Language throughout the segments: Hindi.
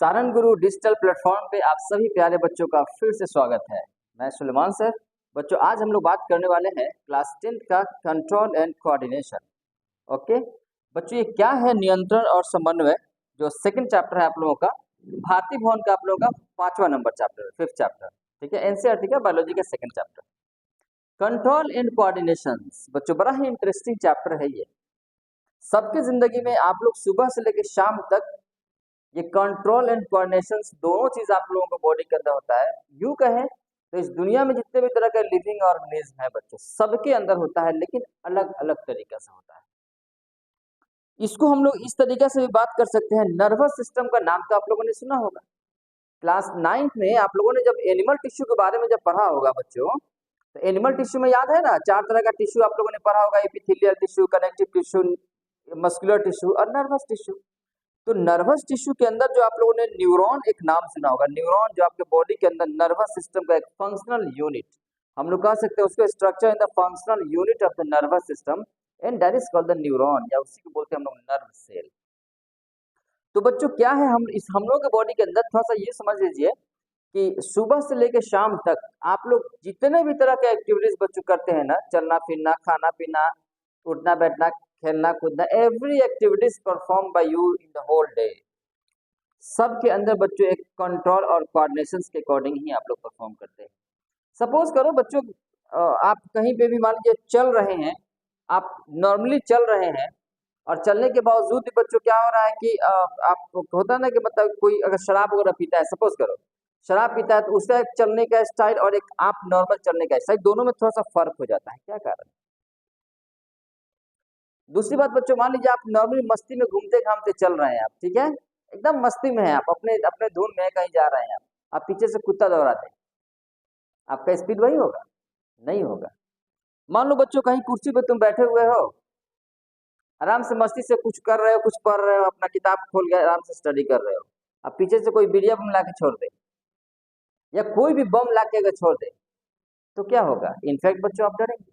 सारंग गुरु डिजिटल प्लेटफॉर्म पे आप सभी प्यारे बच्चों का फिर से स्वागत है। मैं सुलेमान सर। बच्चों, आज हम लोग बात करने वाले हैं क्लास 10 का कंट्रोल एंड कोऑर्डिनेशन। ओके बच्चों, ये क्या है नियंत्रण और समन्वय, जो सेकंड चैप्टर है आप लोगों का, भारतीय भवन का आप लोगों का 5वां नंबर चैप्टर, 5th चैप्टर। ठीक है, एनसीईआरटी का बायोलॉजी का second chapter, control and coordination. बच्चों, बड़ा ही इंटरेस्टिंग चैप्टर है ये। सबके जिंदगी में आप लोग सुबह से लेकर शाम तक ये कंट्रोल एंड कोऑर्डिनेशन दोनों चीज आप लोगों को बॉडी के अंदर होता है। यूं कहें तो इस दुनिया में जितने भी तरह के लिविंग ऑर्गेनिज्म है बच्चों, सबके अंदर होता है, लेकिन अलग अलग तरीके से होता है। इसको हम लोग इस तरीके से भी बात कर सकते हैं। नर्वस सिस्टम का नाम तो आप लोगों ने सुना होगा। क्लास 9th में आप लोगों ने जब एनिमल टिश्यू के बारे में जब पढ़ा होगा बच्चों, तो एनिमल टिश्यू में याद है ना, 4 तरह का टिश्यू आप लोगों ने पढ़ा होगा, epithelial tissue, connective tissue, muscular tissue और नर्वस टिश्यू। तो नर्वस टिश्यू के अंदर जो आप लोगों ने न्यूरॉन एक नाम सुना होगा, न्यूरॉन जो आपके बॉडी के अंदर नर्वस सिस्टम का एक फंक्शनल यूनिट, हम लोग कह सकते हैं उसका structure in the functional unit of the nervous system and that is called the neuron, या उसी को बोलते हैं हम लोग नर्व सेल। तो बच्चों क्या है, हम लोग के बॉडी के अंदर थोड़ा सा ये समझ लीजिए कि सुबह से लेकर शाम तक आप लोग जितने भी तरह के एक्टिविटीज बच्चों करते हैं ना, चलना फिरना, खाना पीना, उठना बैठना, खेलना कूदना, every activities perform by you in the whole day, सब के अंदर बच्चों एक कंट्रोल और कोऑर्डिनेशन के अकॉर्डिंग ही आप लोग परफॉर्म करते हैं। सपोज करो बच्चों, आप कहीं पे भी मान लीजिए चल रहे हैं, आप नॉर्मली चल रहे हैं और चलने के बावजूद भी बच्चों क्या हो रहा है कि आप होता है ना कि मतलब कोई अगर शराब वगैरह पीता है, सपोज करो शराब पीता है, तो उसका एक चलने का स्टाइल और एक आप नॉर्मल चलने का स्टाइल, दोनों में थोड़ा सा फर्क हो जाता है। क्या कारण? दूसरी बात बच्चों, मान लीजिए आप नॉर्मली मस्ती में घूमते घामते चल रहे हैं आप, ठीक है, एकदम मस्ती में है आप, अपने अपने धुन में कहीं जा रहे हैं आप पीछे से कुत्ता दौड़ा दें, आपका स्पीड वही होगा? नहीं होगा। मान लो बच्चों कहीं कुर्सी पे तुम बैठे हुए हो, आराम से मस्ती से कुछ कर रहे हो, कुछ पढ़ रहे हो, अपना किताब खोल के आराम से स्टडी कर रहे हो, अब पीछे से कोई बिड़िया बम ला के छोड़ दे या कोई भी बम ला के अगर छोड़ दे तो क्या होगा? इनफैक्ट बच्चों आप डरेंगे।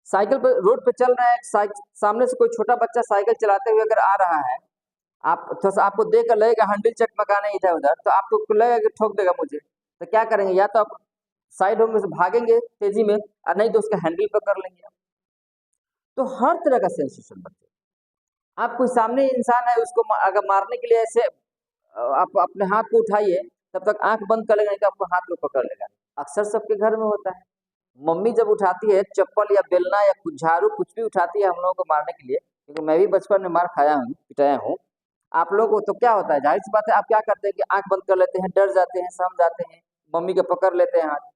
साइकिल पर रोड पे चल रहे हैं, सामने से कोई छोटा बच्चा साइकिल चलाते हुए अगर आ रहा है, आप थोड़ा सा आपको देख कर लगेगा हैंडल चकमकाने इधर उधर, तो आपको लगेगा कि ठोक देगा मुझे, तो क्या करेंगे? या तो आप साइड होंगे से भागेंगे तेजी में, और नहीं तो उसका हैंडल पकड़ लेंगे। तो हर तरह का सेंसेशन बच्चे, आप कोई सामने इंसान है उसको अगर मारने के लिए ऐसे आप अपने हाथ को उठाइए, तब तक आंख बंद कर लेगा, नहीं तो आपको हाथ में पकड़ लेगा। अक्सर सबके घर में होता है। मम्मी जब उठाती है चप्पल या बेलना या कुछ झाड़ू कुछ भी उठाती है हम लोगों को मारने के लिए, क्योंकि मैं भी बचपन में मार खाया हूँ, पिटाया हूँ आप लोगों को, तो क्या होता है? जाहिर सी बात है, आप क्या करते हैं कि आंख बंद कर लेते हैं, डर जाते हैं, सम जाते हैं, मम्मी के पकड़ लेते हैं हाथ।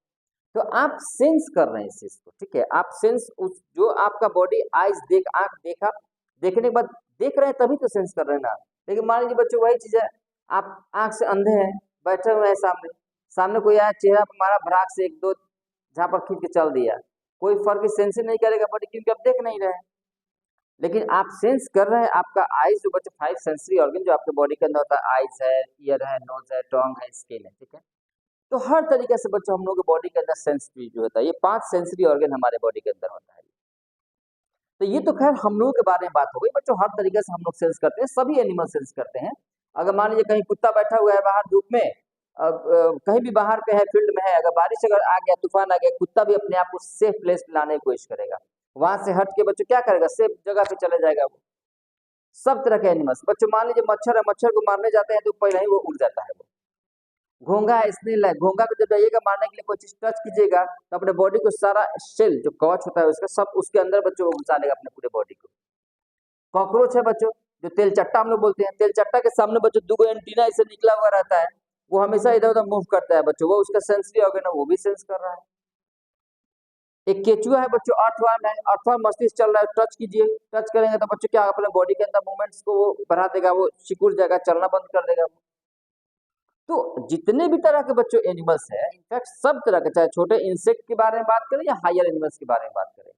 तो आप सेंस कर रहे हैं इस चीज को, ठीक है, आप सेंस उस जो आपका बॉडी आइज देख, आंख देखा, देखने के बाद देख रहे हैं तभी तो सेंस कर रहे हैं ना। लेकिन मान लीजिए बच्चों वही चीज है, आप आंख से अंधे हैं, बैठे हुए हैं सामने, सामने कोई आया, चेहरा पर मारा, भड़ाक से एक दो झापड़ खींच के चल दिया, कोई फर्क सेंस ही नहीं करेगा बॉडी, क्योंकि आप देख नहीं रहे हैं। लेकिन आप सेंस कर रहे हैं, आपका आइज जो बच्चे 5 सेंसरी ऑर्गन जो आपके बॉडी के अंदर होता है, आइज है, ईयर है, नोज है, टंग है, स्किन है, ठीक है। तो हर तरीके से बच्चों हम लोग के बॉडी के अंदर सेंसरी जो होता है, ये 5 सेंसरी ऑर्गन हमारे बॉडी के अंदर होता है। तो ये तो खैर हम लोगों के बारे में बात हो गई बच्चों, हर तरीके से हम लोग सेंस करते हैं, सभी एनिमल सेंस करते हैं। अगर मान लीजिए कहीं कुत्ता बैठा हुआ है बाहर धूप में, कहीं भी बाहर पे है, फील्ड में है, अगर बारिश अगर आ गया, तूफान आ गया, कुत्ता भी अपने आप को सेफ प्लेस पे लाने की कोशिश करेगा, वहां से हट के बच्चों क्या करेगा? सेफ जगह पे चले जाएगा वो। सब तरह के एनिमल्स बच्चों, मान लीजिए मच्छर है, मच्छर को मारने जाते हैं तो पहले ही वो उड़ जाता है वो। घोंघा है, स्नेल है, घोंघा को जब जाइएगा मारने के लिए, कोई चीज टच कीजिएगा तो अपने बॉडी को सारा सेल जो कवच होता है उसका, सब उसके अंदर बच्चों को घुसा लेगा अपने पूरे बॉडी को। कॉकरोच है बच्चों, जो तेल चट्टा हम लोग बोलते हैं, तेल चट्टा के सामने बच्चों 2 एंटीना ऐसे निकला हुआ रहता है, वो हमेशा इधर उधर मूव करता है बच्चों, वो उसका सेंसरी ऑर्गन है, वो भी सेंस कर रहा है। एक केचुआ है बच्चों, अर्थवर्म है, अर्थवर्म मस्तिष्क चल रहा है, टच कीजिए, टच करेंगे तो बच्चों क्या अपने बॉडी के अंदर मूवमेंट्स को वो बढ़ा देगा, वो सिकुड़ जाएगा, चलना बंद कर देगा। तो जितने भी तरह के बच्चों एनिमल्स है, इनफैक्ट सब तरह के, चाहे छोटे इंसेक्ट के बारे में बात करें या हायर एनिमल्स के बारे में बात करें,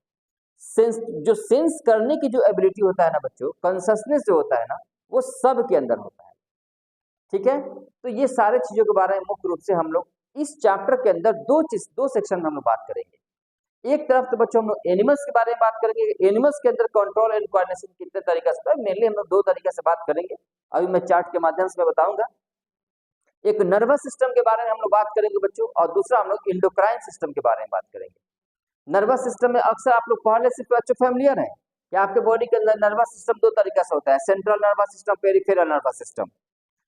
सेंस जो सेंस करने की जो एबिलिटी होता है ना बच्चों, कॉन्शसनेस जो होता है ना, वो सब के अंदर होता है, ठीक है। तो ये सारे चीजों के बारे में मुख्य रूप से हम लोग इस चैप्टर के अंदर दो सेक्शन में हम लोग बात करेंगे। एक तरफ तो बच्चों हम लोग एनिमल्स के बारे में बात करेंगे। एनिमल्स के अंदर कंट्रोल एंड कोऑर्डिनेशन कितने तरीके से होता है, मेनली हम लोग दो तरीके से बात करेंगे, अभी मैं चार्ट के माध्यम से मैं बताऊंगा। एक नर्वस सिस्टम के बारे में हम लोग बात करेंगे बच्चों, और दूसरा हम लोग इंडोक्राइन सिस्टम के बारे में बात करेंगे। नर्वस सिस्टम में अक्सर आप लोग पहले से बच्चों फैमिलियर है कि आपके बॉडी के अंदर नर्वस सिस्टम दो तरीके से होता है, central nervous system, peripheral nervous system.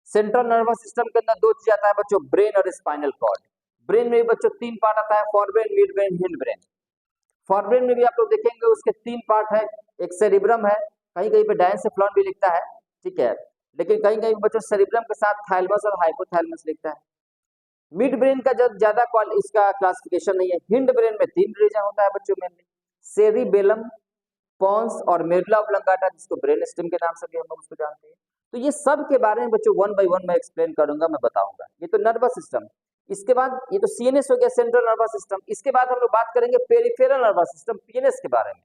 Central nervous system के अंदर दो चीज आता है बच्चों, ब्रेन और स्पाइनल कॉर्ड। ब्रेन में भी बच्चों तीन पार्ट आता है, forebrain, mid brain, hind brain. Forebrain में भी आप लोग देखेंगे उसके तीन पार्ट है, एक सेरिब्रम है, कहीं कहीं पे डायंसेफ्लॉन भी लिखता है, ठीक है, लेकिन कहीं कहीं बच्चों सेरिब्रम के साथ थैलेमस और हाइपोथैलेमस लिखता है। मिड ब्रेन का जब ज्यादा इसका क्लासिफिकेशन नहीं है। हिंड ब्रेन में तीन रीजन होता है बच्चों, मेनली सेरिबेलम, पॉन्स और मेडुला ऑब्लंगाटा, जिसको ब्रेन स्टेम के नाम से भी हम लोग उसको जानते हैं। तो ये सब के बारे में बच्चों वन बाय वन मैं एक्सप्लेन करूंगा, मैं बताऊंगा। ये तो नर्वस सिस्टम। इसके बाद ये तो सीएनएस हो गया, सेंट्रल नर्वस सिस्टम। इसके बाद हम लोग बात करेंगे पेरिफेरल नर्वस सिस्टम, पीएनएस के बारे में,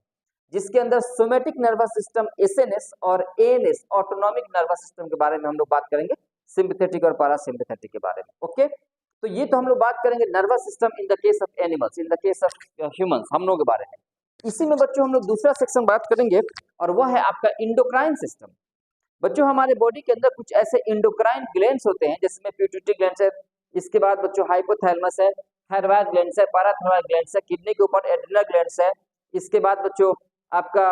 जिसके अंदर सोमेटिक नर्वस सिस्टम, एसएनएस और एएनएस, ऑटोनॉमिक नर्वस सिस्टम के बारे में हम लोग बात करेंगे, सिंपैथेटिक और पैरासिम्पैथेटिक के बारे में। ओके, तो ये तो हम लोग बात करेंगे nervous system in the case of animals, in the case of humans, हम लोगों के बारे में। इसी में बच्चों हम लोग दूसरा सेक्शन बात करेंगे, और वह है आपका इंडोक्राइन सिस्टम। बच्चों हमारे बॉडी के अंदर कुछ ऐसे इंडोक्राइन ग्लैंड्स होते हैं, जिसमें प्यूटरी ग्लैंड है, इसके बाद बच्चों हाइपोथैलेमस है, थायराइड ग्लैंड है, पैराथायराइड ग्लैंड है, किडनी के ऊपर एड्रिनल ग्लैंड है, इसके बाद बच्चों आपका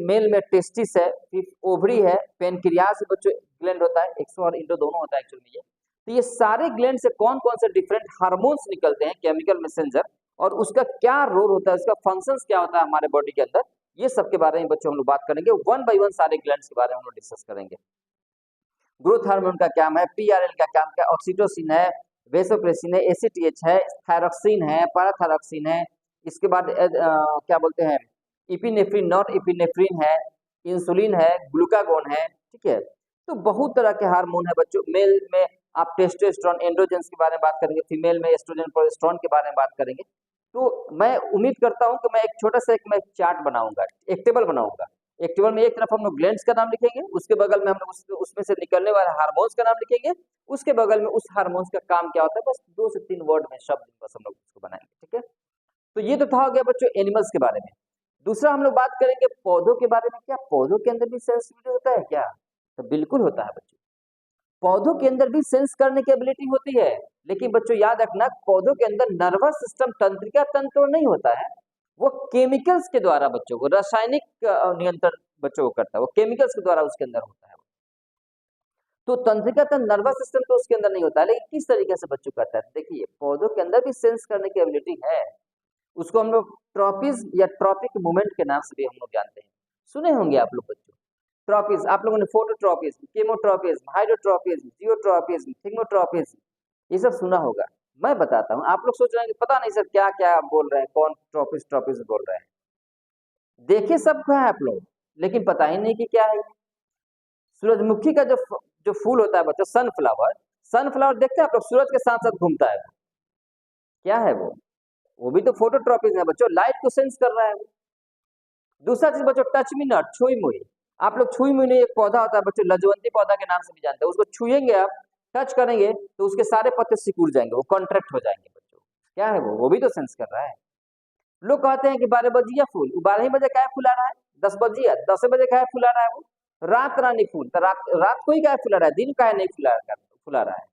मेल में टेस्टिस है, फिर ओवरी है, पेनक्रियास बच्चों ग्लैंड होता है, एक्सो और इंडो दोनों होता है एक्चुअली ये। तो ये सारे ग्लैंड से कौन कौन से डिफरेंट हार्मोन्स निकलते हैं, केमिकल मैसेंजर, और उसका क्या रोल होता है, उसका फंक्शंस क्या होता है हमारे बॉडी के अंदर, ये सब के बारे में बच्चों हम लोग बात करेंगे। वन बाय वन सारे ग्लैंड्स के बारे में हम लोग डिस्कस करेंगे। ग्रोथ हार्मोन का क्या है, पीआरएल का क्या है, ऑक्सीटोसिन है, वेसोप्रेसिन है, एसीटीएच है, थायरोक्सिन है, पैराथायरोक्सिन है, इसके बाद क्या बोलते हैं, इपिनेफ्रिन, नॉट इपिनेफ्रिन है, इंसुलिन है, ग्लूकागोन है, ठीक है। तो बहुत तरह के हार्मोन है बच्चों। मेल में आप टेस्टोस्टेरोन, एंड्रोजेंस के बारे में बात करेंगे, फीमेल में एस्ट्रोजन, प्रोजेस्टेरोन के बारे में बात करेंगे। तो मैं उम्मीद करता हूं कि मैं एक छोटा सा मैं चार्ट बनाऊंगा, एक टेबल बनाऊंगा। एक टेबल में एक तरफ हम लोग ग्लैंड्स का नाम लिखेंगे, उसके बगल में हम लोग उसमें से निकलने वाले हार्मोन्स का नाम लिखेंगे, उसके बगल में उस हार्मोन्स का काम क्या होता है, बस 2 से 3 वर्ड में शब्द बस हम लोग उसको बनाएंगे, ठीक है। तो ये तो था हो गया बच्चों एनिमल्स के बारे में। दूसरा हम लोग बात करेंगे पौधों के बारे में। क्या पौधों के अंदर भी सेंसिटिविटी होता है क्या? तो बिल्कुल होता है बच्चों, पौधों के अंदर भी सेंस करने की एबिलिटी होती है। लेकिन बच्चों याद रखना, पौधों के अंदर नर्वस सिस्टम, तंत्रिका तंत्र नहीं होता है, वो केमिकल्स के द्वारा बच्चों को रासायनिक नियंत्रण बच्चों को करता है, वो केमिकल्स के द्वारा उसके अंदर होता है। तो तंत्रिका तंत्र, नर्वस सिस्टम तो उसके अंदर नहीं होता है, लेकिन किस तरीके से बच्चों करता है, देखिए पौधों के अंदर भी सेंस करने की एबिलिटी है। उसको हम लोग ट्रॉपिस या ट्रॉपिक मूवमेंट के नाम से भी हम लोग जानते हैं, सुने होंगे आप लोग बच्चों। ट्रॉपिस आप लोगों ने फोटोट्रॉपिज्म, केमोट्रॉपिज्म, हाइड्रोट्रॉपिज्म, जियोट्रॉपिज्म, थिग्मोट्रॉपिज्म, ये सब सुना होगा। मैं बताता हूँ, आप लोग सोच रहे हैं कि पता नहीं सर क्या क्या बोल रहे हैं, कौन ट्रॉपिस ट्रॉपिस बोल रहे हैं। देखे सब है आप लोग, लेकिन पता ही नहीं कि क्या है। सूरजमुखी का जो जो फूल होता है बच्चों, सनफ्लावर, सनफ्लावर देखते हैं आप लोग, सूरज के साथ साथ घूमता है, क्या है वो भी तो फोटोट्रॉपिज्म है बच्चों, लाइट को सेंस कर रहा है वो। दूसरा चीज बच्चों, टच मी नॉट, छुई मुई। आप लोग छुई मुई, एक पौधा होता है बच्चों, लजवंती पौधा के नाम से भी जानते हैं, उसको छुएंगे आप, टच करेंगे तो उसके सारे पत्ते सिकुड़ जाएंगे, वो कॉन्ट्रैक्ट हो जाएंगे बच्चों। क्या है वो भी तो सेंस कर रहा है। लोग कहते हैं कि 12 बजिया फूल, 12 ही बजे क्या फुला रहा है, 10 बजिया 10 बजे क्या फुला रहा है वो, रात रानी फूल, तो रात को ही क्या फुला रहा है, दिन का नहीं फुला रहा है,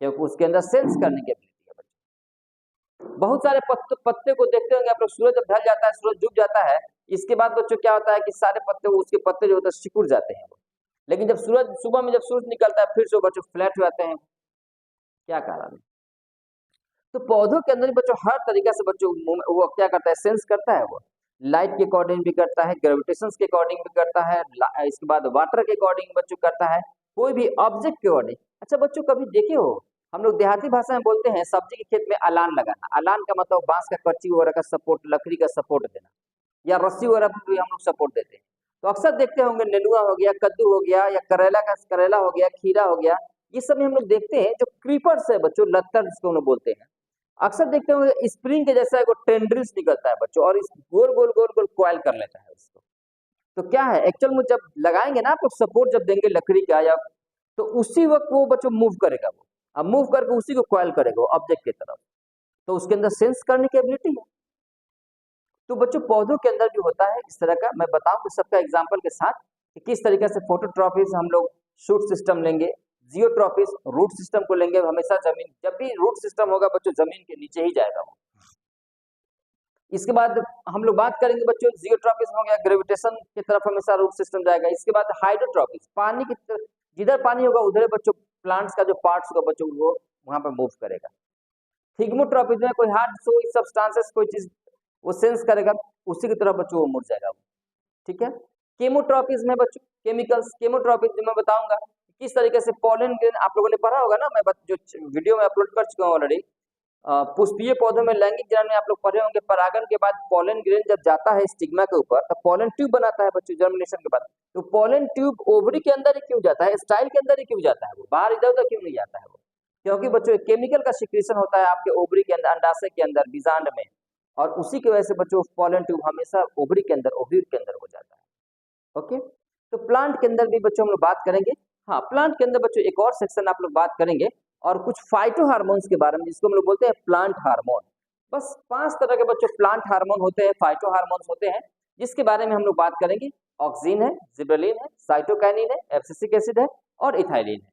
क्योंकि उसके अंदर सेंस करने की एबिलिटी है बच्चों। बहुत सारे पत्ते को देखते होंगे आप लोग, सूरज जब ढल जाता है, सूरज डूब जाता है, इसके बाद बच्चों क्या होता है कि सारे पत्ते, उसके पत्ते जो होते हैं सिकुड़ जाते हैं। लेकिन जब सूरज सुबह में जब सूरज निकलता है, फिर से बच्चों फ्लैट हो जाते हैं। क्या कारण है? तो पौधों के अंदर बच्चों हर तरीके से बच्चों वो क्या करता है, सेंस करता है। वो लाइट के अकॉर्डिंग भी करता है, ग्रेविटेशन के अकॉर्डिंग भी करता है, इसके बाद वाटर के अकॉर्डिंग बच्चों करता है, कोई भी ऑब्जेक्ट के अकॉर्डिंग। अच्छा बच्चों कभी देखे हो, हम लोग देहाती भाषा में बोलते हैं सब्जी के खेत में अलान लगाना। अलान का मतलब बांस का कच्ची वगैरह का सपोर्ट, लकड़ी का सपोर्ट देना, या रस्सी वगैरह पर भी हम लोग सपोर्ट देते हैं। तो अक्सर देखते होंगे नेनुआ हो गया, कद्दू हो गया, या करेला हो गया, खीरा हो गया, ये सब हम लोग देखते हैं जो क्रीपर्स है बच्चों, लत्तर जिसको हम लोग बोलते हैं। अक्सर देखते होंगे स्प्रिंग के जैसा एक टेंड्रिल्स निकलता है बच्चों, और इस गोल गोल गोल गोल कॉइल कर लेता है उसको। तो क्या है एक्चुअल में, जब लगाएंगे ना आप लोग सपोर्ट जब देंगे लकड़ी का, या तो उसी वक्त वो बच्चों मूव करेगा, वो अब मूव करके उसी को कॉइल करेगा ऑब्जेक्ट की तरफ। तो उसके अंदर सेंस करने की एबिलिटी है। तो बच्चों पौधों के अंदर भी होता है इस तरह का, मैं बताऊंगा सबका एग्जाम्पल के साथ कि किस तरीके से फोटोट्रॉपिस हम लोग शूट सिस्टम लेंगे, जियोट्रॉपिस रूट सिस्टम को लेंगे। हमेशा जमीन, जब भी रूट सिस्टम होगा बच्चों जमीन के नीचे ही जाएगा वो। इसके बाद हम लोग बात करेंगे बच्चों, जियोट्रॉपिस हो गया, ग्रेविटेशन की तरफ हमेशा रूट सिस्टम जाएगा। इसके बाद हाइड्रोट्रॉपिस, पानी की तरफ, जिधर पानी होगा उधर बच्चों प्लांट्स का जो पार्ट्स होगा बच्चों वो वहां पर मूव करेगा। थिग्मोट्रॉपिस में कोई हार्ड कोई सब्सटेंसेस कोई चीज वो सेंस करेगा, उसी की तरफ बच्चों वो मुड़ जाएगा वो, ठीक है। केमोट्रॉपिस में बच्चों केमिकल्स, केमोट्रॉपिस में बताऊंगा किस तरीके से पॉलन ग्रेन आप लोगों ने पढ़ा होगा ना, मैं जो वीडियो में अपलोड कर चुका हूँ ऑलरेडी। पुष्पीय पौधों में लैंगिक जनन में आप लोग पढ़े होंगे, परागन के बाद पॉलन ग्रेन जब जाता है स्टिग्मा के ऊपर तो पॉलन ट्यूब बनाता है बच्चों जर्मिनेशन के बाद। तो पॉलन ट्यूब ओवरी के अंदर ही क्यों जाता है, स्टाइल के अंदर ही क्यों जाता है, वो बाहर इधर उधर क्यों नहीं जाता है वो? क्योंकि बच्चों केमिकल का सिक्रेशन होता है आपके ओवरी के अंदर, अंडाशय के अंदर, बीजांड में, और उसी की वजह से बच्चों पॉलन ट्यूब हमेशा ओवरी के अंदर, ओव्यूल के अंदर हो जाता है। ओके, तो प्लांट के अंदर भी बच्चों हम लोग बात करेंगे। हाँ, प्लांट के अंदर बच्चों एक और सेक्शन आप लोग बात करेंगे और कुछ फाइटो हार्मोन्स के बारे में, जिसको हम लोग बोलते हैं प्लांट हार्मोन। बस 5 तरह के बच्चों प्लांट हार्मोन होते हैं, फाइटो हार्मोन्स होते हैं, जिसके बारे में हम लोग बात करेंगे। ऑक्सिन है, जिबरेलिन है, साइटोकाइनिन है, एब्सिसिक एसिड है और इथाइलिन है।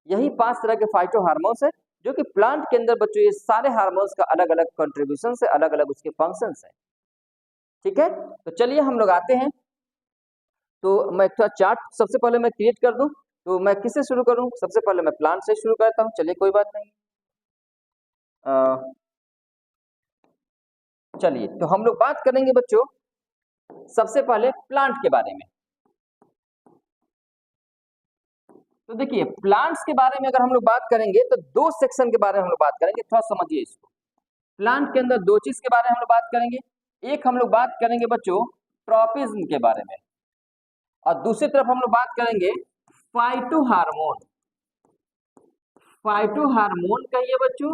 यही 5 तरह के फाइटो हार्मोन्स है जो कि प्लांट के अंदर बच्चों ये सारे हार्मोन्स का अलग अलग कंट्रीब्यूशन है, अलग अलग उसके फंक्शंस है, ठीक है। तो चलिए हम लोग आते हैं, तो मैं थोड़ा चार्ट सबसे पहले मैं क्रिएट कर दूं। तो मैं किससे शुरू करूं? सबसे पहले मैं प्लांट से शुरू करता हूं, चलिए कोई बात नहीं। चलिए तो हम लोग बात करेंगे बच्चों सबसे पहले प्लांट के बारे में। तो देखिए प्लांट्स के बारे में अगर हम लोग बात करेंगे तो 2 सेक्शन के बारे में हम लोग बात करेंगे, थोड़ा समझिए इसको। प्लांट के अंदर 2 चीज के बारे में हम लोग बात करेंगे। एक हम लोग बात करेंगे बच्चों ट्रॉपिज्म के बारे में, और दूसरी तरफ हम लोग बात करेंगे फाइटो हार्मोन। फाइटो हार्मोन कहिए बच्चों,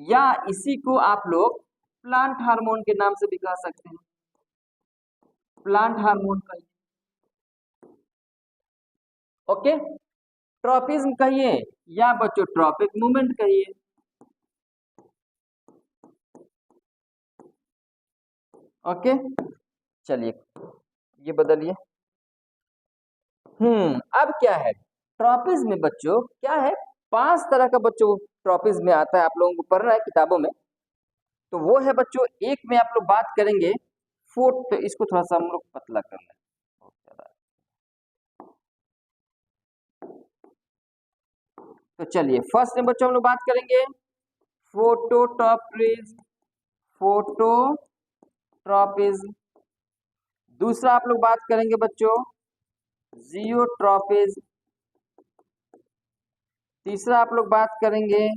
या इसी को आप लोग प्लांट हार्मोन के नाम से भी कह सकते हैं, प्लांट हार्मोन कहिए। ओके, ट्रॉपिज्म कहिए या बच्चों ट्रॉपिक मूवमेंट कहिए। ओके, चलिए ये बदलिए। अब क्या है ट्रॉपिज्म में बच्चों, क्या है 5 तरह का बच्चों ट्रॉपिज्म में आता है, आप लोगों को पढ़ना है किताबों में। तो वो है बच्चों, एक में आप लोग बात करेंगे फुट, तो इसको थोड़ा सा हम लोग पतला कर लें। तो चलिए फर्स्ट में बच्चों हम लोग बात करेंगे फोटोट्रॉपिज्म, फोटोट्रॉपिज्म। दूसरा आप लोग बात करेंगे बच्चों जियोट्रॉपिज्म। तीसरा आप लोग बात करेंगे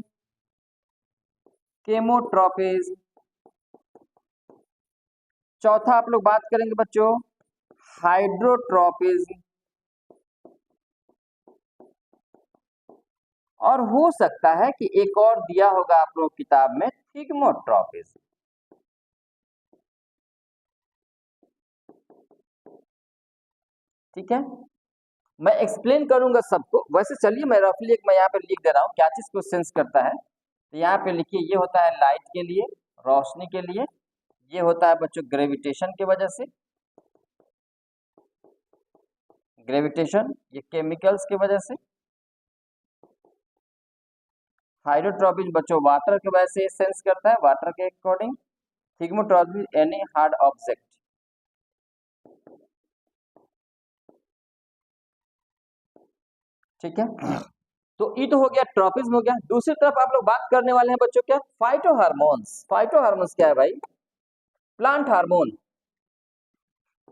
केमोट्रॉपिज्म। चौथा आप लोग बात करेंगे बच्चों हाइड्रोट्रॉपिज्म। और हो सकता है कि एक और दिया होगा आप लोग किताब में थिग्मोट्रॉपिज्म। ठीक है, मैं एक्सप्लेन करूंगा सबको। वैसे चलिए मैं रफली एक मैं यहाँ पे लिख दे रहा हूँ क्या चीज को सेंस करता है। तो यहाँ पे लिखिए, ये होता है लाइट के लिए, रोशनी के लिए। ये होता है बच्चों ग्रेविटेशन की वजह से, ग्रेविटेशन। ये केमिकल्स की वजह से। हाइड्रोट्रॉपिज्म बच्चों वाटर की वजह से सेंस करता है, वाटर के according. Thigmotropism any hard object. ठीक है, तो ये तो हो गया ट्रॉपिज्म हो गया। दूसरी तरफ आप लोग बात करने वाले हैं बच्चों क्या, फाइटो हार्मोन्स। फाइटो हार्मोन्स क्या है भाई, प्लांट हार्मोन।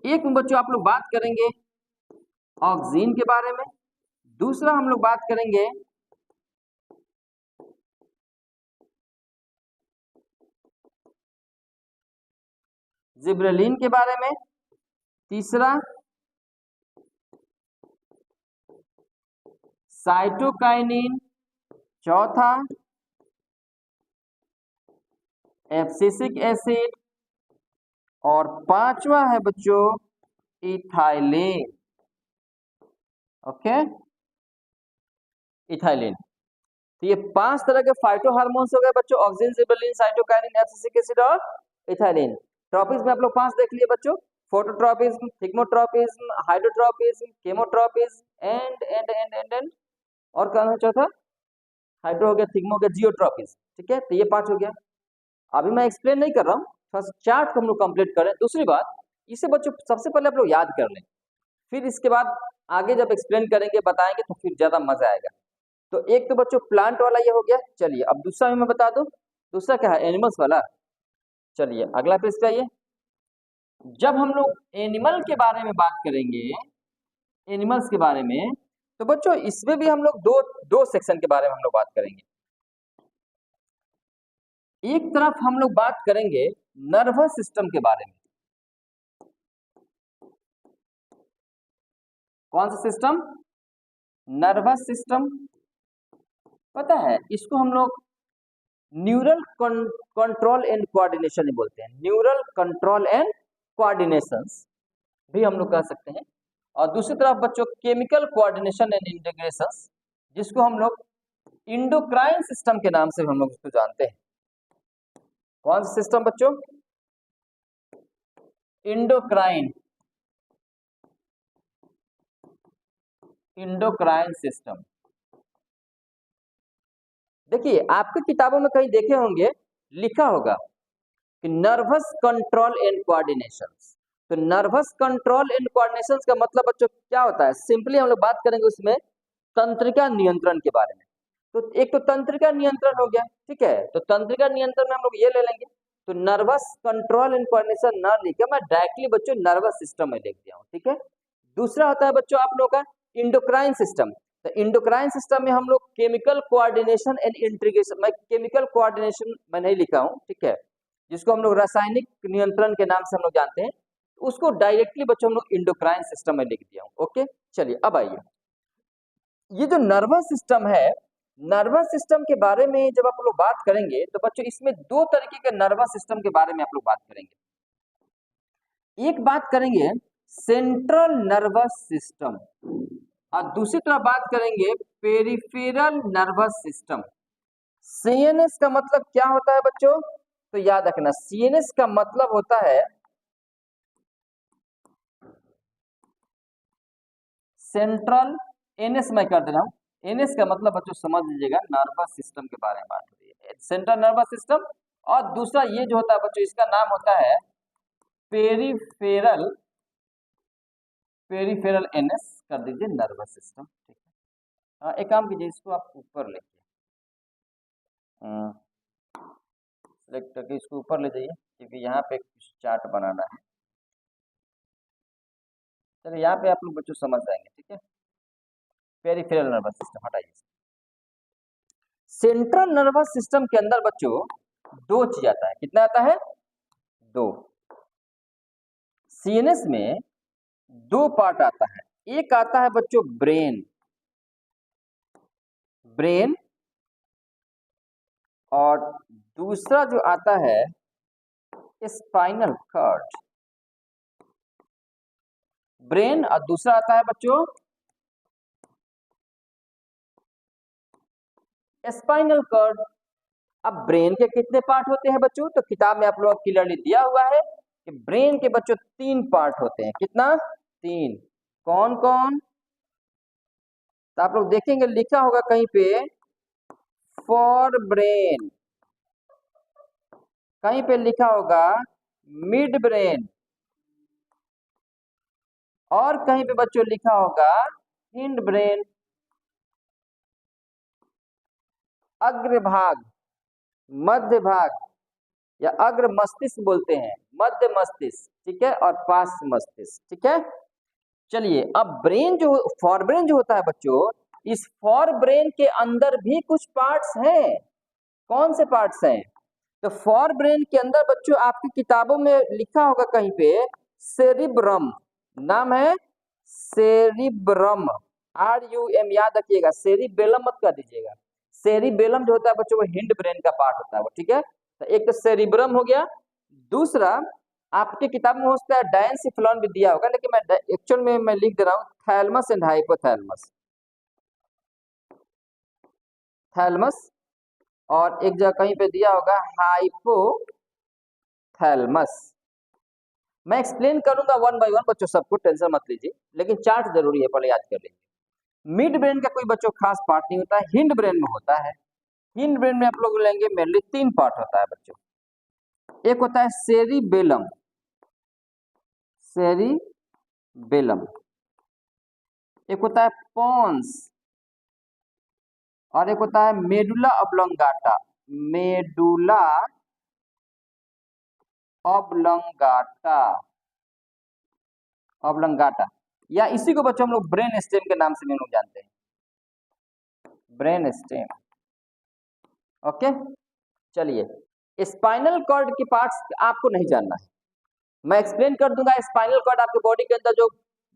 एक में बच्चों आप लोग बात करेंगे ऑक्सिन के बारे में, दूसरा हम लोग बात करेंगे जिब्रेलिन के बारे में, तीसरा साइटोकाइनिन, चौथा एब्सिसिक एसिड, और पांचवा है बच्चों इथाइलिन। Okay, ethylene. तो ये 5 तरह के फाइटो हार्मोन्स हो गए बच्चों, auxin, gibberellin, cytokinin, abscisic acid और इथाइलिन। ट्रॉपिज्म में आप लोग 5 देख लिए बच्चों, फोटोट्रॉपिज्म, थिग्मोट्रॉपिज्म, हाइड्रोट्रॉपिज्म, केमोट्रॉपिज्म एंड और कौन है चौथा? हाइड्रो हो गया, थिग्मो हो गया, जियोट्रॉपिज्म। ठीक है, तो ये 5 हो गया। अभी मैं एक्सप्लेन नहीं कर रहा हूँ, थोड़ा सा चार्ट को हम लोग कंप्लीट करें। दूसरी बात, इसे बच्चों सबसे पहले आप लोग याद कर लें, फिर इसके बाद आगे जब एक्सप्लेन करेंगे बताएंगे तो फिर ज्यादा मजा आएगा। तो एक तो बच्चों प्लांट वाला ये हो गया। चलिए अब दूसरा भी मैं बता दूं। दूसरा क्या है? एनिमल्स वाला। चलिए अगला पेज पे आइए। जब हम लोग एनिमल के बारे में बात करेंगे, एनिमल्स के बारे में, तो बच्चों इसमें भी हम लोग दो दो सेक्शन के बारे में हम लोग बात करेंगे। एक तरफ हम लोग बात करेंगे नर्वस सिस्टम के बारे में। कौन सा सिस्टम? Nervous system. पता है इसको हम लोग न्यूरल कंट्रोल एंड कोऑर्डिनेशन बोलते हैं। न्यूरल कंट्रोल एंड कोऑर्डिनेशंस भी हम लोग कह सकते हैं। और दूसरी तरफ बच्चों केमिकल कोऑर्डिनेशन एंड इंटीग्रेशंस, जिसको हम लोग इंडोक्राइन सिस्टम के नाम से हम लोग इसको जानते हैं। कौन सा सिस्टम बच्चों? इंडोक्राइन। Endocrine system. देखिए आपकी किताबों में कहीं देखे होंगे, लिखा होगा कि नर्वस कंट्रोल एंड कोऑर्डिनेशंस। तो नर्वस कंट्रोल एंड कोऑर्डिनेशंस का मतलब बच्चों क्या होता है? सिंपली हम लोग बात करेंगे उसमें तंत्रिका नियंत्रण के बारे में। तो एक तो तंत्रिका नियंत्रण हो गया, ठीक है, तो तंत्रिका नियंत्रण में हम लोग ये ले लेंगे। तो नर्वस कंट्रोल एंड कोऑर्डिनेशन ना लिखे मैं डायरेक्टली बच्चों नर्वस सिस्टम में लिख दिया हूँ। ठीक है। दूसरा होता है बच्चों आप लोग का इंडोक्राइन सिस्टम। तो इंडोक्राइन सिस्टम में हम लोग केमिकल कोऑर्डिनेशन एंड इंटीग्रेशन, मैं केमिकल कोऑर्डिनेशन मैं नहीं लिखा हूँ, ठीक है, जिसको हम लोग रासायनिक नियंत्रण के नाम से हम लोग जानते हैं, उसको डायरेक्टली बच्चों हम लोग इंडोक्राइन सिस्टम में लिख दिया हूँ। ओके, चलिए अब आइए, ये जो नर्वस सिस्टम है, नर्वस सिस्टम के बारे में जब आप लोग बात करेंगे तो बच्चों इसमें दो तरीके के नर्वस सिस्टम के बारे में आप लोग बात करेंगे। एक बात करेंगे सेंट्रल नर्वस सिस्टम और दूसरी तरफ बात करेंगे पेरिफेरल नर्वस सिस्टम। सीएनएस का मतलब क्या होता है बच्चों? तो याद रखना, सीएनएस का मतलब होता है सेंट्रल, एनएस मैं कर दे रहा हूं, एनएस का मतलब बच्चों समझ लीजिएगा नर्वस सिस्टम के बारे में बात हो रही है, सेंट्रल नर्वस सिस्टम। और दूसरा ये जो होता है बच्चों, इसका नाम होता है पेरिफेरल, पेरिफेरल एनएस कर दीजिए नर्वस सिस्टम। ठीक है, एक काम कीजिए, इसको आप ऊपर लेके सेलेक्ट करके इसको ऊपर ले जाइए, क्योंकि यहाँ पे कुछ चार्ट बनाना है। चलिए यहाँ पे आप लोग बच्चों समझ जाएंगे। ठीक है, पेरिफेरल नर्वस सिस्टम हटाइए। सेंट्रल नर्वस सिस्टम के अंदर बच्चों दो चीज आता है। कितना आता है? दो। सीएनएस में दो पार्ट आता है। एक आता है बच्चों ब्रेन, ब्रेन, और दूसरा जो आता है स्पाइनल कॉर्ड। ब्रेन और दूसरा आता है बच्चों स्पाइनल कॉर्ड। अब ब्रेन के कितने पार्ट होते हैं बच्चों? तो किताब में आप लोगों को क्लियरली दिया हुआ है कि ब्रेन के बच्चों 3 पार्ट होते हैं। कितना? 3। कौन कौन? तो आप लोग देखेंगे लिखा होगा कहीं पे फॉर ब्रेन, कहीं पे लिखा होगा मिड ब्रेन, और कहीं पे बच्चों लिखा होगा हिंड ब्रेन। अग्र भाग, मध्य भाग, या अग्र मस्तिष्क बोलते हैं, मध्य मस्तिष्क, ठीक है, और पार्श्व मस्तिष्क। ठीक है, चलिए अब ब्रेन जो फॉर ब्रेन जो होता है बच्चों, इस फॉर ब्रेन के अंदर भी कुछ पार्ट्स हैं। कौन से पार्ट्स हैं? तो फॉर ब्रेन के अंदर बच्चों आपकी किताबों में लिखा होगा कहीं पे सेरिब्रम, नाम है सेरिब्रम, RUM याद रखिएगा, सेरिबेलम मत कर दीजिएगा। सेरिबेलम जो होता है बच्चों वो हिंड ब्रेन का पार्ट होता है वो। ठीक है, तो एक तो सेरिब्रम हो गया, दूसरा आपके किताब में हो सकता है डायनसिफिलॉन भी दिया होगा, लेकिन मैं एक्चुअल में मैं लिख दे रहा हूँ थैलमस एंड हाइपोथैलमस, थैलमस, और एक जगह कहीं पे दिया होगा हाइपोथैलमस। मैं एक्सप्लेन करूंगा वन बाय वन बच्चों, सबको टेंशन मत लीजिए, लेकिन चार्ट जरूरी है, पहले याद कर लीजिए। मिड ब्रेन का कोई बच्चों खास पार्ट नहीं होता है, हिंड ब्रेन में होता है। हिंड ब्रेन में आप लोग लेंगे मेनली 3 पार्ट होता है बच्चों। एक होता है सेरिबेलम, सेरिबेलम, एक होता है पॉन्स, और एक होता है medulla oblongata, medulla oblongata, oblongata, या इसी को बच्चों हम लोग ब्रेन स्टेम के नाम से भी लोग जानते हैं, ब्रेन स्टेम। ओके, चलिए स्पाइनल कॉर्ड के पार्ट्स आपको नहीं जानना है, मैं एक्सप्लेन कर दूंगा। स्पाइनल कॉर्ड आपके बॉडी के अंदर जो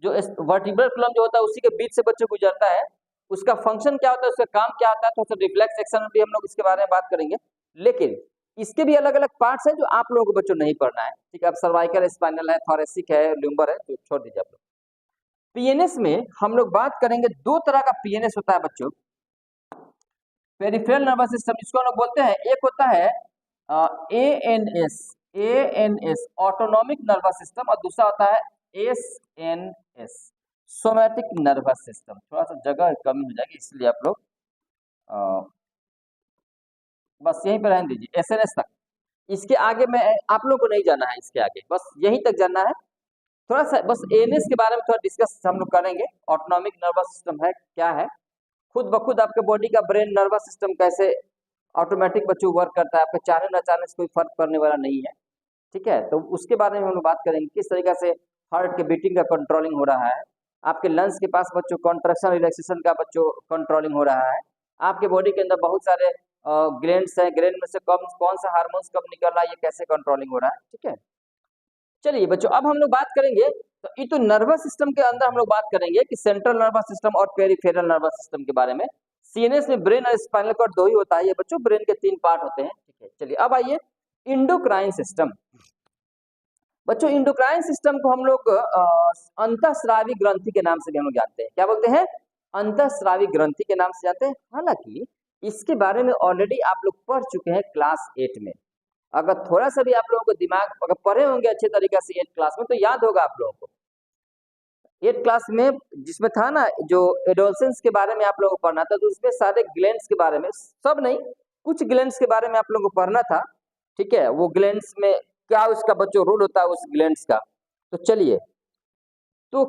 जो वर्टिब्रल कॉलम जो होता है उसी के बीच से बच्चों गुजरता है, उसका फंक्शन क्या होता है, उसका काम क्या होता है, थोड़ा सा रिफ्लेक्स एक्शन में भी हम लोग इसके बारे में बात करेंगे। लेकिन इसके भी अलग अलग पार्ट्स हैं जो आप लोगों को बच्चों नहीं पढ़ना है, ठीक है। अब सर्वाइकल स्पाइनल है, थोरेसिक है, ल्यूम्बर है, तो छोड़ दीजिए आप लोग। पीएनएस में हम लोग बात करेंगे, 2 तरह का पीएनएस होता है बच्चों। पेरिफेरल नर्वस सिस्टम जिसको हम लोग बोलते हैं, एक होता है ANS, ANS autonomic nervous system, और दूसरा होता है एसएनएस सोमैटिक नर्वस सिस्टम। थोड़ा सा जगह कमी हो जाएगी इसलिए आप लोग बस यहीं पर रहने दीजिए, एसएनएस तक। इसके आगे मैं आप लोग को नहीं जाना है, इसके आगे बस यहीं तक जानना है। थोड़ा सा बस एएनएस के बारे में थोड़ा डिस्कस हम लोग करेंगे, ऑटोनॉमिक नर्वस सिस्टम है क्या है, खुद ब खुद आपके बॉडी का ब्रेन नर्वस सिस्टम कैसे ऑटोमेटिक बच्चों वर्क करता है, आपके चाहने न चाहने से कोई फर्क पड़ने वाला नहीं है, ठीक है। तो उसके बारे में हम लोग बात करेंगे, किस तरीके से हार्ट के बीटिंग का कंट्रोलिंग हो रहा है, आपके लंग्स के पास बच्चों कॉन्ट्रैक्शन रिलैक्सेशन का बच्चों कंट्रोलिंग हो रहा है, आपके बॉडी के अंदर बहुत सारे ग्लैंड्स हैं, ग्लैंड में से कौन सा हार्मोन्स कब निकल रहा है, ये कैसे कंट्रोलिंग हो रहा है, ठीक है। चलिए बच्चों, अब हम लोग बात करेंगे, तो ये तो नर्वस सिस्टम के अंदर हम लोग बात करेंगे कि सेंट्रल नर्वस सिस्टम और पेरिफेरल नर्वस सिस्टम के बारे में। सीएनएस में ब्रेन और स्पाइनल कॉर्ड 2 ही होता है ये बच्चों, ब्रेन के 3 पार्ट होते हैं, ठीक है। चलिए अब आइए इंडोक्राइन सिस्टम। बच्चों इंडोक्राइन सिस्टम को हम लोग अंतःस्रावी ग्रंथि के नाम से भी हम लोग जानते हैं, क्या बोलते हैं, अंतःस्रावी ग्रंथि के नाम से जानते हैं। हालांकि इसके बारे में ऑलरेडी आप लोग पढ़ चुके हैं क्लास 8 में, अगर थोड़ा सा भी आप लोगों को दिमाग अगर पढ़े होंगे अच्छे तरीके से 8 क्लास में तो याद होगा आप लोगों को। 8 क्लास में जिसमें था ना, जो एडोलसेंस के बारे में आप लोगों को पढ़ना था, तो उसमें सारे ग्लैंड्स के बारे में, सब नहीं कुछ ग्लैंड्स के बारे में आप लोगों को पढ़ना था, ठीक है। वो ग्लैंड्स में क्या उसका बच्चों रोल होता है उस ग्लैंड्स का। तो चलिए, तो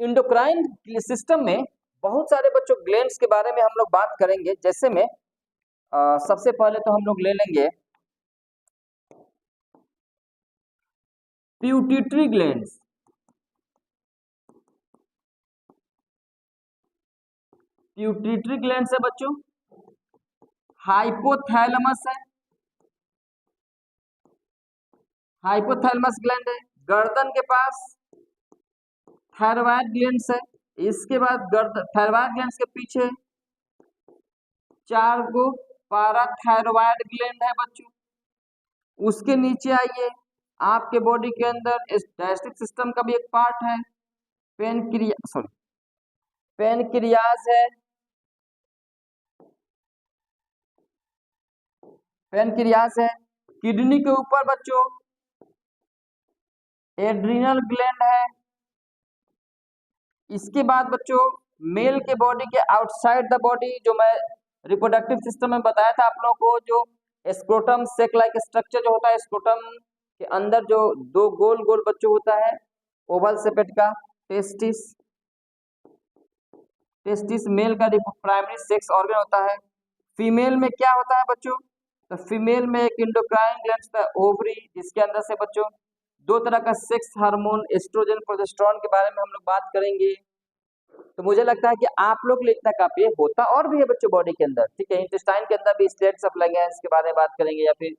इंडोक्राइन सिस्टम में बहुत सारे बच्चों ग्लैंड्स के बारे में हम लोग बात करेंगे। जैसे में सबसे पहले तो हम लोग ले लेंगे प्यूटिटरी ग्लैंड्स, प्यूटिटरी ग्लैंड्स है बच्चों, हाइपोथैलेमस है, हाइपोथैलेमस ग्लैंड है, गर्दन के पास थायराइड ग्लैंड्स है, इसके बाद गर्दन थायराइड ग्लैंड्स के पीछे 4 गो पाराथायरॉइड ग्लैंड है बच्चों। उसके नीचे आइए, आपके बॉडी के अंदर डाइजेस्टिव सिस्टम का भी एक पार्ट है, पेनक्रियाज है, पेनक्रियाज है। किडनी के ऊपर बच्चों एड्रिनल ग्लैंड है। इसके बाद बच्चों मेल के बॉडी के आउटसाइड द बॉडी, जो मैं रिप्रोडक्टिव सिस्टम में बताया था आप लोगों को, जो स्क्रोटम सेक लाइक स्ट्रक्चर जो होता है, स्क्रोटम के अंदर जो 2 गोल गोल बच्चों होता है ओवल शेपेड का, टेस्टिस, टेस्टिस मेल का प्राइमरी सेक्स ऑर्गन होता है। फीमेल में क्या होता है बच्चों, तो फीमेल में एक इंडोक्राइन ग्लैंड होता है, ओवरी, जिसके अंदर से बच्चों 2 तरह का सेक्स हार्मोन एस्ट्रोजन प्रोजेस्टेरोन के बारे में हम लोग बात करेंगे। तो मुझे लगता है कि आप लोग लिए इतना काफी है, होता और भी है बच्चों बॉडी के अंदर, ठीक है। इंटेस्टाइन के अंदर भी स्टेट्स ऑफ लैंगेंस के बारे में बात करेंगे, या फिर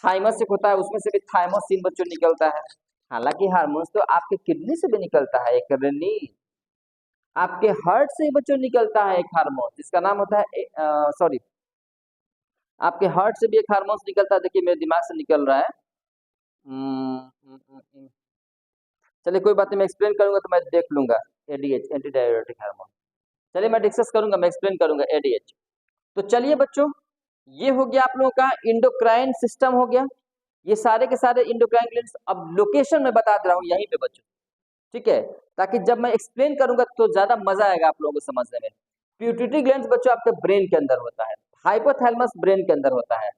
थाइमस एक होता है, उसमें से भी थाइमोसिन बच्चों निकलता है। हालांकि हार्मोन्स तो आपके किडनी से भी निकलता है, एक रनी आपके हार्ट से ही बच्चों निकलता है एक हार्मोन जिसका नाम होता है सॉरी, आपके हार्ट से भी एक हार्मोन निकलता है, देखिए मेरे दिमाग से निकल रहा है, चलिए कोई बात नहीं, मैं एक्सप्लेन करूंगा तो मैं देख लूंगा, एडीएच, एंटी डाययूरेटिक हार्मोन। चलिए मैं डिस्कस करूंगा, मैं एक्सप्लेन करूंगा एडीएच। तो चलिए बच्चों, ये हो गया आप लोगों का इंडोक्राइन सिस्टम हो गया, ये सारे के सारे इंडोक्राइन ग्लैंड्स, अब लोकेशन में बता दे रहा हूँ यहीं पे बच्चों, ठीक है, ताकि जब मैं एक्सप्लेन करूंगा तो ज्यादा मजा आएगा आप लोगों को समझने में। प्यूटिटरी ग्लैंड्स बच्चों आपके ब्रेन के अंदर होता है, हाइपोथैलेमस ब्रेन के अंदर होता है,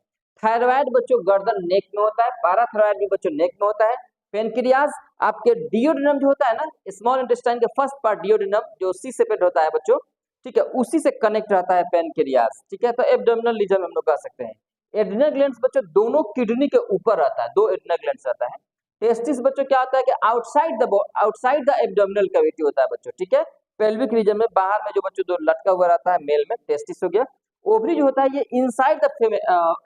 थायराइड बच्चों गर्दन नेक में होता है, पैराथायराइड भी बच्चों नेक में होता है, पेनक्रियाज आपके डियोडिनम जो होता है ना, स्मॉल इंटेस्टाइन के फर्स्ट पार्ट डियोडिनम जो सी सेपरेट होता है बच्चों, ठीक है, उसी से कनेक्ट रहता है पेनक्रियाज, ठीक है, तो एब्डोमिनल रीजन हम लोग कह सकते हैं। एड्रिनल ग्लैंड्स बच्चों दोनों किडनी के ऊपर रहता है, दो एड्रिनल ग्लैंड्स रहता है। टेस्टिस बच्चों क्या होता है कि आउटसाइड द एब्डोमिनल कैविटी होता है बच्चों, ठीक है, पेल्विक रीजन में बाहर में जो बच्चों जो लटका हुआ रहता है मेल में, टेस्टिस हो गया। ओवरी जो होता है ये इनसाइड द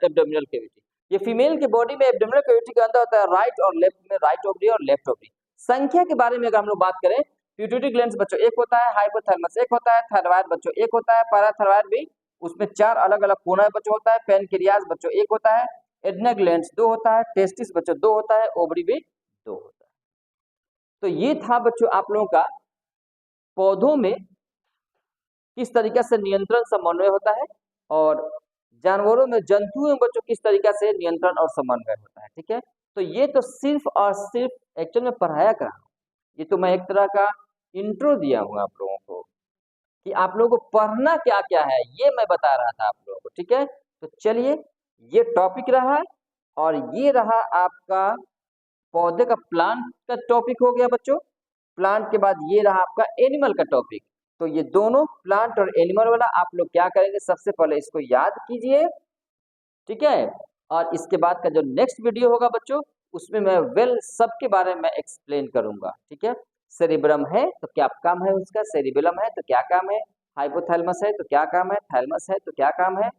एब्डोमिनल कैविटी, ये फीमेल की बॉडी में एब्डोमिनल कैविटी के अंदर होता है, राइट और लेफ्ट में, राइट ओवरी और लेफ्ट ओवरी। संख्या के बारे में अगर हम लोग बात करें, प्यूटिटरी ग्लैंड्स बच्चों एक होता है, हाइपोथैलेमस एक होता है, थायराइड बच्चों एक होता है, पैराथायराइड भी उसमें 4 अलग अलग कोना बच्चों होता है, पेनक्रियाज बच्चों एक होता है, एड्रिनल ग्लैंड्स 2 होता है, टेस्टिस बच्चों 2 होता है, ओवरी भी 2 होता है। तो ये था बच्चों आप लोगों का पौधों में किस तरीके से नियंत्रण समन्वय होता है, और जानवरों में, जंतुओं में बच्चों किस तरीके से नियंत्रण और समन्वय होता है, ठीक है। तो ये तो सिर्फ और सिर्फ एक्चुअल में पढ़ाया कर रहा हूँ, ये तो मैं एक तरह का इंट्रो दिया हूँ आप लोगों को कि आप लोगों को पढ़ना क्या क्या है, ये मैं बता रहा था आप लोगों को, ठीक है। तो चलिए ये टॉपिक रहा, और ये रहा आपका पौधे का, प्लांट का टॉपिक हो गया बच्चों। प्लांट के बाद ये रहा आपका एनिमल का टॉपिक। तो ये दोनों प्लांट और एनिमल वाला आप लोग क्या करेंगे, सबसे पहले इसको याद कीजिए, ठीक है। और इसके बाद का जो नेक्स्ट वीडियो होगा बच्चों, उसमें मैं वेल सबके बारे में एक्सप्लेन करूंगा, ठीक है। सेरिब्रम है तो क्या काम है उसका, सेरिबेलम है तो क्या काम है, हाइपोथैलेमस है तो क्या काम है, थैलेमस है तो क्या काम है,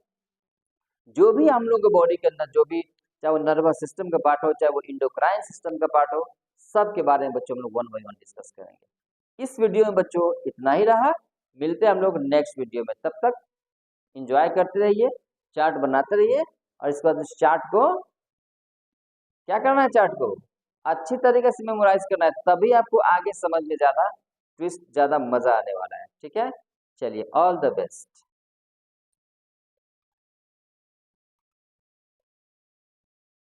जो भी हम लोग बॉडी के अंदर जो भी, चाहे वो नर्वस सिस्टम का पार्ट हो, चाहे वो इंडोक्राइन सिस्टम का पार्ट हो, सब के बारे में बच्चों हम लोग 1 बाय 1 डिस्कस करेंगे। इस वीडियो में बच्चों इतना ही रहा, मिलते हैं हम लोग नेक्स्ट वीडियो में, तब तक एंजॉय करते रहिए, चार्ट बनाते रहिए, और इसके बाद इस चार्ट को क्या करना है, चार्ट को अच्छी तरीके से मेमोराइज करना है, तभी आपको आगे समझ में ज्यादा ट्विस्ट, ज्यादा मजा आने वाला है, ठीक है। चलिए, ऑल द बेस्ट।